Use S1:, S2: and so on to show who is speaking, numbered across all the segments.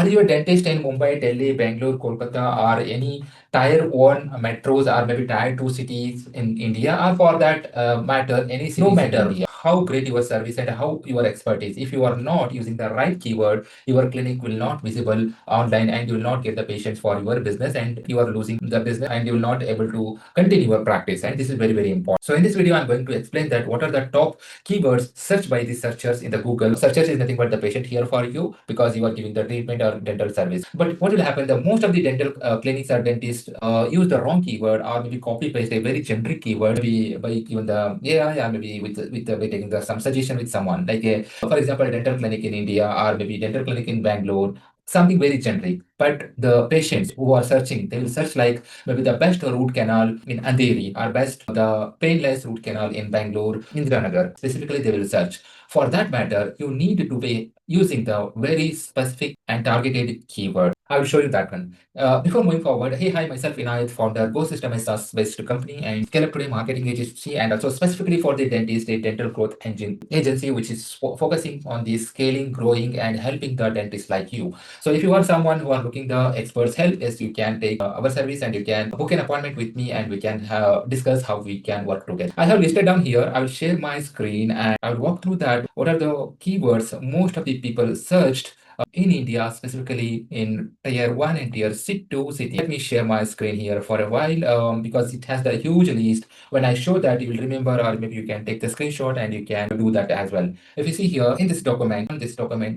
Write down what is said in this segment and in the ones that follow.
S1: Are you a dentist in Mumbai, Delhi, Bangalore, Kolkata, or any tier one metros or maybe tier two cities in India, or for that matter, any cities no matter in India? How great your service and how your expertise. If you are not using the right keyword, your clinic will not visible online and you will not get the patients for your business and you are losing the business and you will not able to continue your practice. And this is very, very important. So in this video, I'm going to explain that what are the top keywords searched by the searchers in the Google. Searchers is nothing but the patient here for you because you are giving the treatment or dental service. But what will happen? The most of the dental clinics or dentists use the wrong keyword or maybe copy paste a very generic keyword maybe by even the maybe by taking the some suggestion with someone like a for example dental clinic in India or maybe dental clinic in Bangalore, something very generic. But the patients who are searching, they will search like maybe the best root canal in Andheri or best the painless root canal in Bangalore, Indiranagar. Specifically, they will search. For that matter, you need to be using the very specific and targeted keyword. I will show you that one. Before moving forward, hey, hi, myself Inayat, founder, Go System is SaaS-based company and Scale Up Today marketing agency, and also specifically for the dentist, a dental growth engine agency, which is focusing on the scaling, growing, and helping the dentists like you. So if you are someone who are looking the experts help, yes, you can take our service and you can book an appointment with me and we can discuss how we can work together. I have listed down here. I will share my screen and I will walk through that. What are the keywords most of the people searched in India, specifically in tier 1 and tier 2 city. Let me share my screen here for a while because it has the huge list. When I show that, you will remember, or maybe you can take the screenshot and you can do that as well. If you see here in this document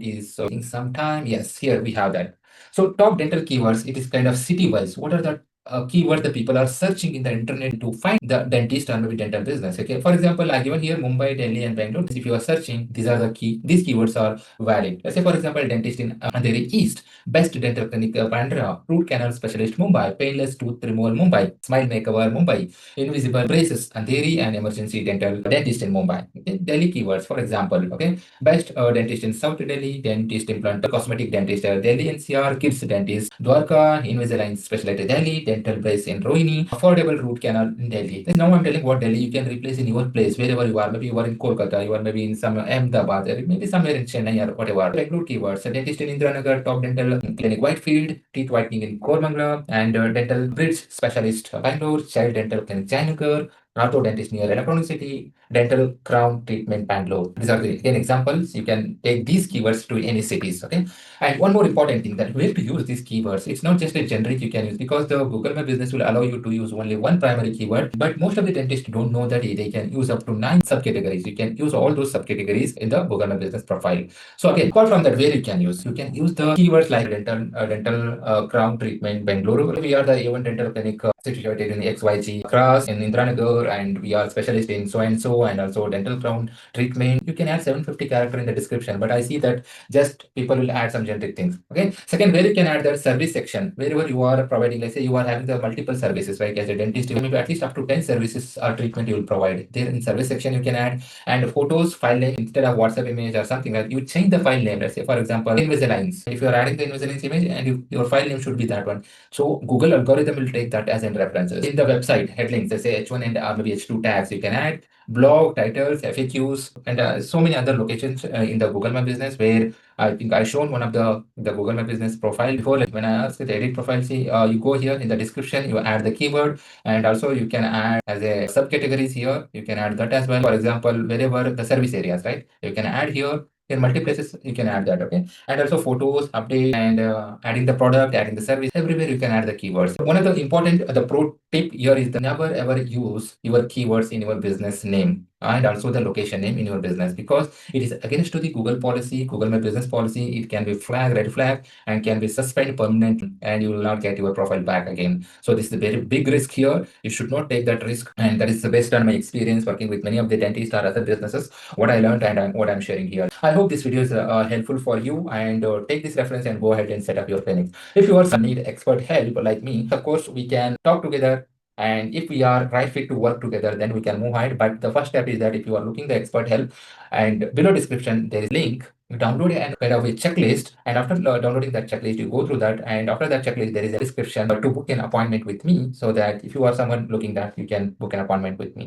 S1: is taking some time. Yes, here we have that. So top dental keywords, it is kind of city wise. What are the keyword the people are searching in the internet to find the dentist or maybe dental business? Okay, for example, I given here Mumbai, Delhi, and Bangalore. If you are searching, these are the key. These keywords are valid. Let's say, for example, dentist in Andheri East, best dental clinic Bandra, root canal specialist Mumbai, painless tooth removal Mumbai, smile makeover Mumbai, invisible braces Andheri, and emergency dental dentist in Mumbai. Okay, Delhi keywords, for example, okay, best dentist in South Delhi, dentist implant, cosmetic dentist Delhi NCR, kids dentist Dwarka, Invisalign specialist Delhi, dental brace in Rohini, affordable root canal in Delhi. Now I'm telling what Delhi you can replace in your place wherever you are. Maybe you are in Kolkata, you are maybe in some Ahmedabad, or maybe somewhere in Chennai or whatever. Include keywords: a dentist in Indiranagar, top dental clinic Whitefield, teeth whitening in Kormangala, and dental bridge specialist Bangalore, child dental clinic Jayanagar, Rato dentist near Electronic City, dental crown treatment Bangalore. These are the again examples. You can take these keywords to any cities. Okay. And one more important thing that where to use these keywords. It's not just a generic you can use because the Google My Business will allow you to use only one primary keyword. But most of the dentists don't know that they can use up to 9 subcategories. You can use all those subcategories in the Google My Business profile. So again, apart from that, where you can use the keywords like dental crown treatment Bangalore. We are the A1 dental clinic situated in XYG Cross in Indranagar, and we are specialist in so and so, and also dental crown treatment. You can add 750 character in the description, but I see that just people will add some generic things. Okay. Second, where you can add the service section, wherever you are providing, let's say you are having the multiple services, right? As a dentist, you maybe at least up to 10 services or treatment you will provide. There in service section, you can add and photos, file name instead of WhatsApp image or something like you change the file name. Let's say, for example, Invisaligns. If you are adding the Invisaligns image and your file name should be that one. So Google algorithm will take that as in references. In the website headlinks, let's say H1 and maybe H2 tags, you can add blog titles, FAQs, and so many other locations in the Google My Business where I think I shown one of the Google My Business profile before. Like when I asked the edit profile, see you go here in the description, you add the keyword, and also you can add as a subcategories here. You can add that as well. For example, wherever the service areas, right? You can add here. In multi places, you can add that, okay? And also photos, update, and adding the product, adding the service. Everywhere you can add the keywords. One of the important, the pro tip here is the never ever use your keywords in your business name and also the location name in your business because it is against to the Google policy, Google My Business policy. It can be red flag, and can be suspended permanently, and you will not get your profile back again. So this is a very big risk here. You should not take that risk, and that is based on my experience working with many of the dentists or other businesses. What I learned and what I'm sharing here. I hope this video is helpful for you, and take this reference and go ahead and set up your clinic. If you also need expert help like me, of course we can talk together, and if we are right fit to work together, then we can move ahead. But the first step is that if you are looking the expert help, and below description there is link, you download and kind of a checklist, and after downloading that checklist you go through that, and after that checklist there is a description to book an appointment with me, so that if you are someone looking that you can book an appointment with me.